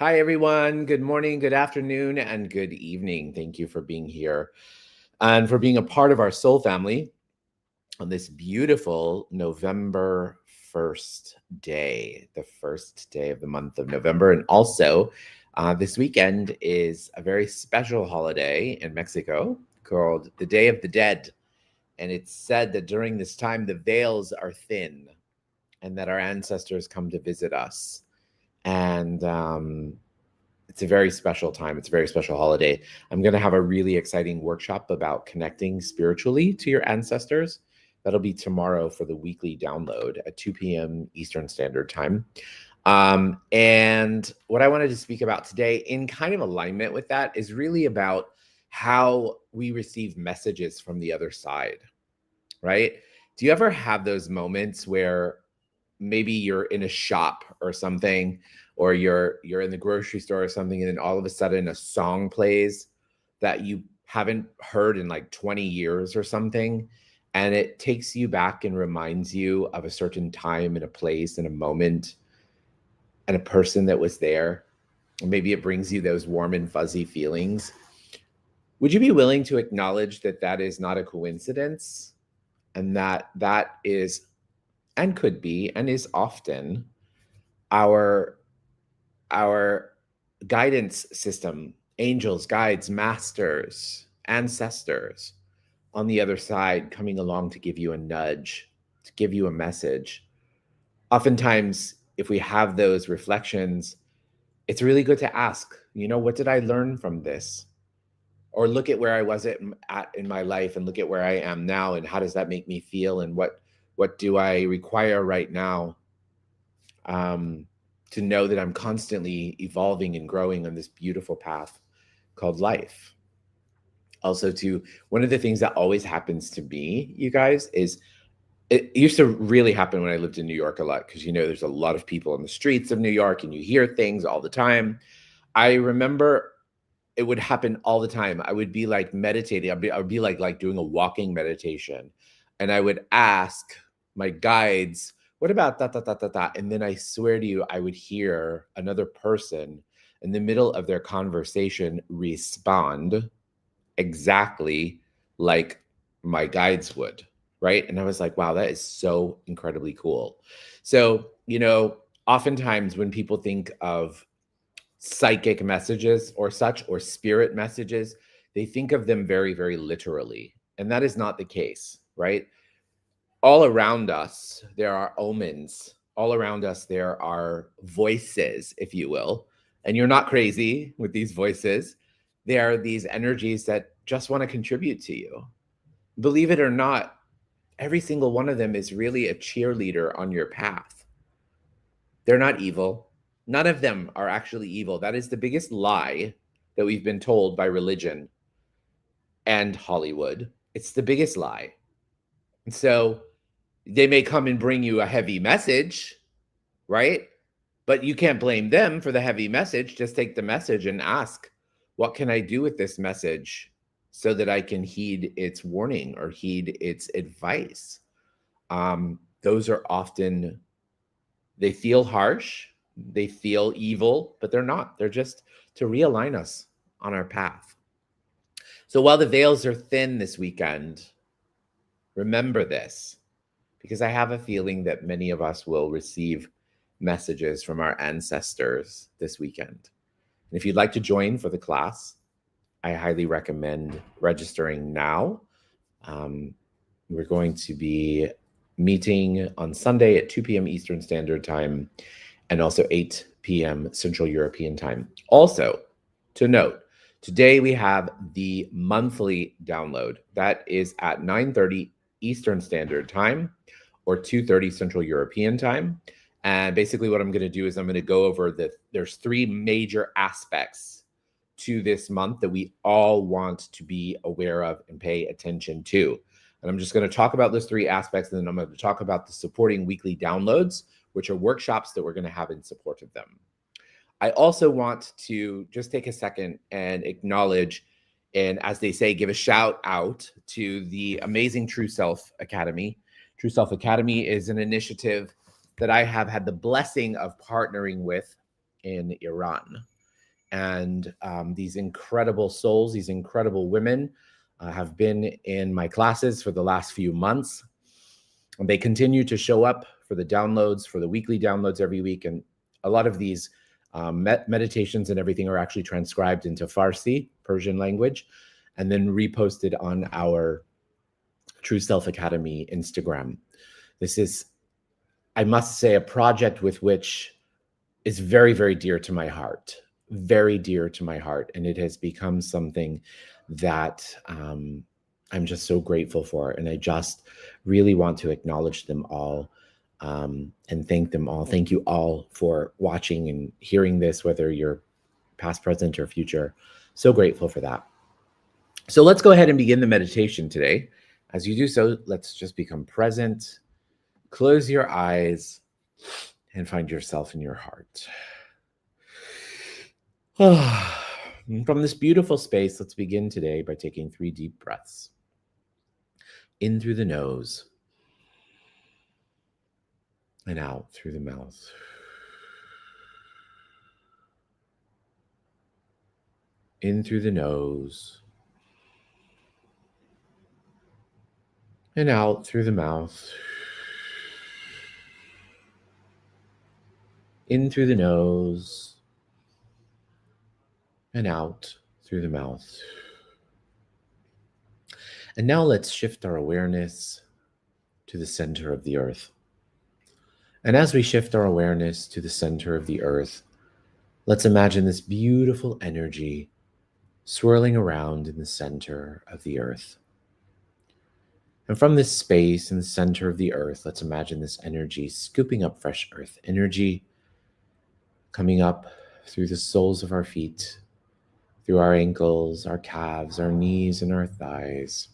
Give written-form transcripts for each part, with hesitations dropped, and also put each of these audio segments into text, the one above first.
Hi, everyone. Good morning, good afternoon, and good evening. Thank you for being here and for being a part of our soul family on this beautiful November 1st day, the first day of the month of November. And also, this weekend is a very special holiday in Mexico called the Day of the Dead. And it's said that during this time, the veils are thin and that our ancestors come to visit us. And it's a very special time. It's a very special holiday. I'm going to have a really exciting workshop about connecting spiritually to your ancestors. That'll be tomorrow for the weekly download at 2 p.m. Eastern Standard Time. And what I wanted to speak about today, in kind of alignment with that, is really about how we receive messages from the other side, right? Do you ever have those moments where maybe you're in a shop or something, or you're in the grocery store or something, and then all of a sudden a song plays that you haven't heard in like 20 years or something, and it takes you back and reminds you of a certain time and a place and a moment and a person that was there? And maybe it brings you those warm and fuzzy feelings. Would you be willing to acknowledge that that is not a coincidence, and that that is and could be and is often our guidance system, angels, guides, masters, ancestors on the other side coming along to give you a nudge, to give you a message? Oftentimes, if we have those reflections, it's really good to ask, what did I learn from this? Or look at where I was at in my life and look at where I am now, and how does that make me feel, and what do I require right now to know that I'm constantly evolving and growing on this beautiful path called life. Also, one of the things that always happens to me, you guys, is it used to really happen when I lived in New York a lot, because there's a lot of people on the streets of New York and you hear things all the time. I remember it would happen all the time. I would be like meditating. I would be like doing a walking meditation, and I would ask my guides, what about da, da, da, da, da? And then I swear to you, I would hear another person in the middle of their conversation respond exactly like my guides would, right? And I was like, wow, that is so incredibly cool. So, oftentimes when people think of psychic messages or such, or spirit messages, they think of them very, very literally. And that is not the case, right? All around us, there are omens. All around us, there are voices, if you will. And you're not crazy with these voices. They are these energies that just want to contribute to you. Believe it or not, every single one of them is really a cheerleader on your path. They're not evil. None of them are actually evil. That is the biggest lie that we've been told by religion and Hollywood. It's the biggest lie. And so they may come and bring you a heavy message, right? But you can't blame them for the heavy message. Just take the message and ask, what can I do with this message so that I can heed its warning or heed its advice? Those are often, they feel harsh, they feel evil, but they're not. They're just to realign us on our path. So while the veils are thin this weekend, remember this, because I have a feeling that many of us will receive messages from our ancestors this weekend. And if you'd like to join for the class, I highly recommend registering now. We're going to be meeting on Sunday at 2 p.m. Eastern Standard Time, and also 8 p.m. Central European Time. Also, to note, today we have the monthly download. That is at 9:30 Eastern Standard Time or 2:30 Central European Time. And basically what I'm going to do is I'm going to go over there's three major aspects to this month that we all want to be aware of and pay attention to. And I'm just going to talk about those three aspects, and then I'm going to talk about the supporting weekly downloads, which are workshops that we're going to have in support of them. I also want to just take a second and acknowledge, and as they say, give a shout out to the amazing True Self Academy. True Self Academy is an initiative that I have had the blessing of partnering with in Iran. And these incredible souls, these incredible women have been in my classes for the last few months. And they continue to show up for the downloads, for the weekly downloads every week. And a lot of these meditations and everything are actually transcribed into Farsi, Persian language, and then reposted on our True Self Academy Instagram. This is, I must say, a project with which is very, very dear to my heart, very dear to my heart. And it has become something that I'm just so grateful for. And I just really want to acknowledge them all and thank them all. Thank you all for watching and hearing this, whether you're past, present, or future. So grateful for that. So let's go ahead and begin the meditation today. As you do so, let's just become present. Close your eyes and find yourself in your heart. From this beautiful space, let's begin today by taking 3 deep breaths. In through the nose and out through the mouth. In through the nose and out through the mouth. In through the nose and out through the mouth. And now let's shift our awareness to the center of the earth. And as we shift our awareness to the center of the earth, let's imagine this beautiful energy swirling around in the center of the earth. And from this space in the center of the earth, let's imagine this energy scooping up fresh earth energy, coming up through the soles of our feet, through our ankles, our calves, our knees, and our thighs,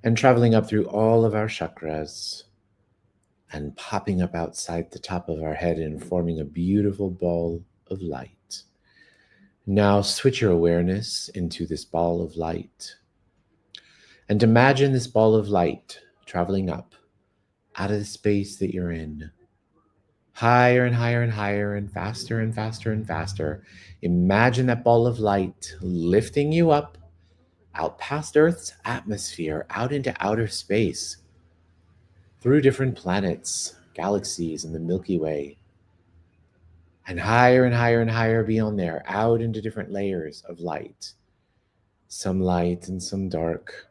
and traveling up through all of our chakras and popping up outside the top of our head and forming a beautiful ball of light. Now switch your awareness into this ball of light. And imagine this ball of light traveling up out of the space that you're in, higher and higher and higher and faster and faster and faster. Imagine that ball of light lifting you up, out past Earth's atmosphere, out into outer space, through different planets, galaxies, and the Milky Way, and higher and higher and higher beyond there, out into different layers of light, some light and some dark.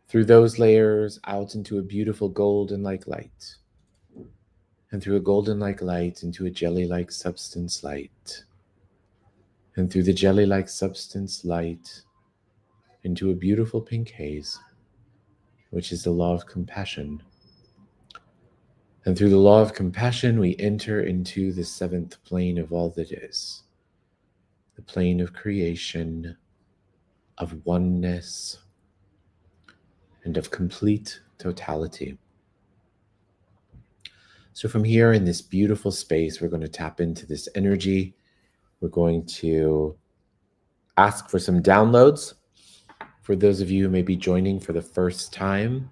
Through those layers, out into a beautiful golden-like light, and through a golden-like light into a jelly-like substance light, and through the jelly-like substance light into a beautiful pink haze, which is the law of compassion. And through the law of compassion, we enter into the 7th plane of all that is, the plane of creation, of oneness, and of complete totality. So from here in this beautiful space, we're going to tap into this energy. We're going to ask for some downloads. For those of you who may be joining for the first time,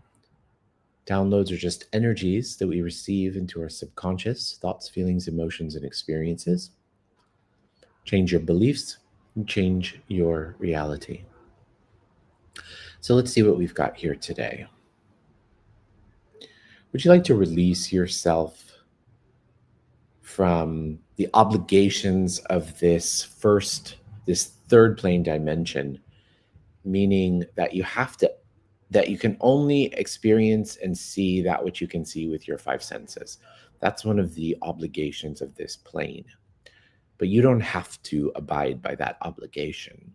downloads are just energies that we receive into our subconscious, thoughts, feelings, emotions, and experiences. Change your beliefs and change your reality. So let's see what we've got here today. Would you like to release yourself from the obligations of this 3rd plane dimension, meaning that you can only experience and see that which you can see with your 5 senses. That's one of the obligations of this plane. But you don't have to abide by that obligation.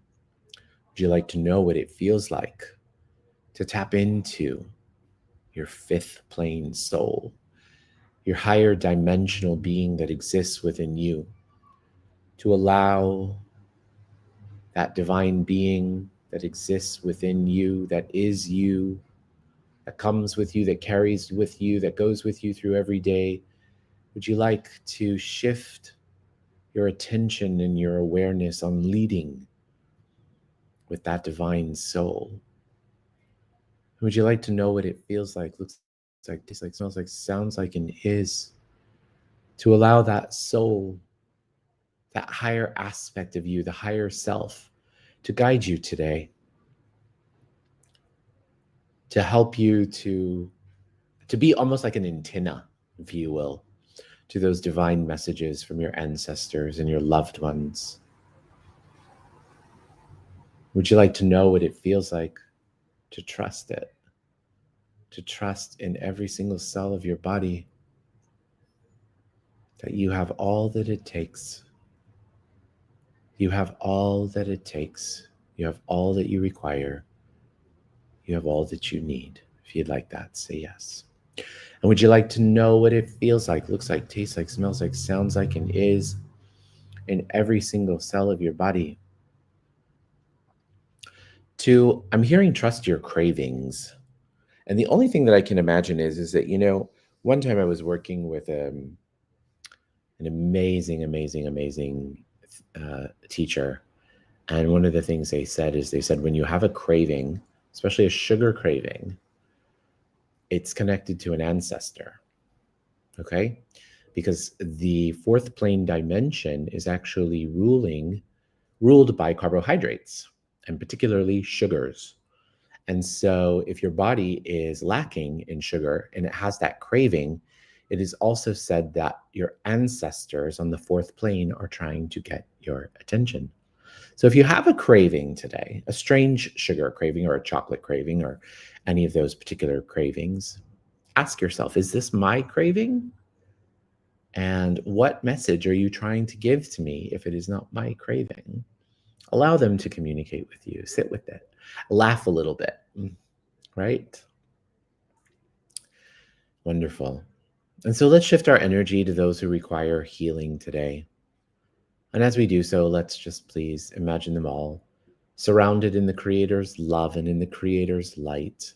Would you like to know what it feels like to tap into your 5th plane soul, your higher dimensional being that exists within you, to allow that divine being that exists within you, that is you, that comes with you, that carries with you, that goes with you through every day? Would you like to shift your attention and your awareness on leading with that divine soul? Would you like to know what it feels like, looks like, tastes like, smells like, sounds like, and is, to allow that soul that higher aspect of you, the higher self, to guide you today, to help you to be almost like an antenna, if you will, to those divine messages from your ancestors and your loved ones. Would you like to know what it feels like to trust it? To trust in every single cell of your body that you have all that it takes. You have all that it takes. You have all that you require. You have all that you need. If you'd like that, say yes. And would you like to know what it feels like, looks like, tastes like, smells like, sounds like, and is in every single cell of your body? I'm hearing trust your cravings. And the only thing that I can imagine is that, one time I was working with an amazing teacher. And one of the things they said when you have a craving, especially a sugar craving, it's connected to an ancestor, okay? Because the fourth plane dimension is actually ruled by carbohydrates, and particularly sugars. And so if your body is lacking in sugar and it has that craving, it is also said that your ancestors on the fourth plane are trying to get your attention. So if you have a craving today, a strange sugar craving or a chocolate craving or any of those particular cravings, ask yourself, is this my craving? And what message are you trying to give to me if it is not my craving? Allow them to communicate with you. Sit with it. Laugh a little bit, right? Wonderful. And so let's shift our energy to those who require healing today. And as we do so, let's just please imagine them all surrounded in the Creator's love and in the Creator's light.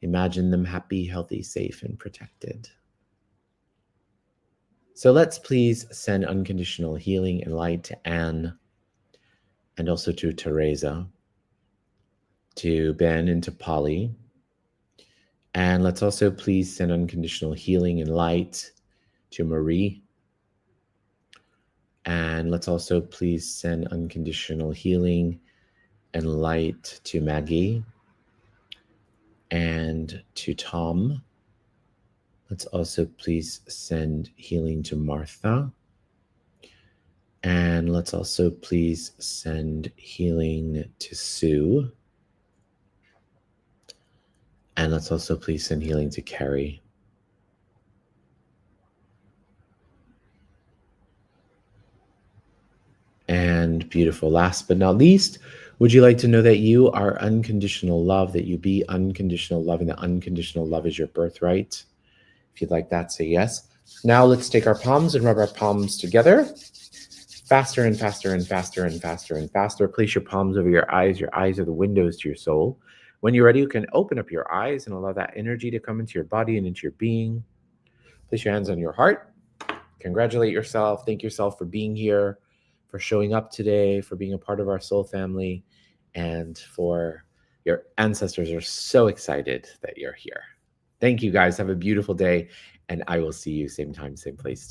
Imagine them happy, healthy, safe, and protected. So let's please send unconditional healing and light to Anne, and also to Teresa, to Ben, and to Polly. And let's also please send unconditional healing and light to Marie. And let's also please send unconditional healing and light to Maggie and to Tom. Let's also please send healing to Martha. And let's also please send healing to Sue. And let's also please send healing to Carrie. And beautiful. Last but not least, would you like to know that you are unconditional love, that you be unconditional love, and that unconditional love is your birthright? If you'd like that, say yes. Now let's take our palms and rub our palms together. Faster and faster and faster and faster and faster. Place your palms over your eyes. Your eyes are the windows to your soul. When you're ready, you can open up your eyes and allow that energy to come into your body and into your being. Place your hands on your heart. Congratulate yourself. Thank yourself for being here, for showing up today, for being a part of our soul family, and for your ancestors are so excited that you're here. Thank you guys. Have a beautiful day, and I will see you same time, same place.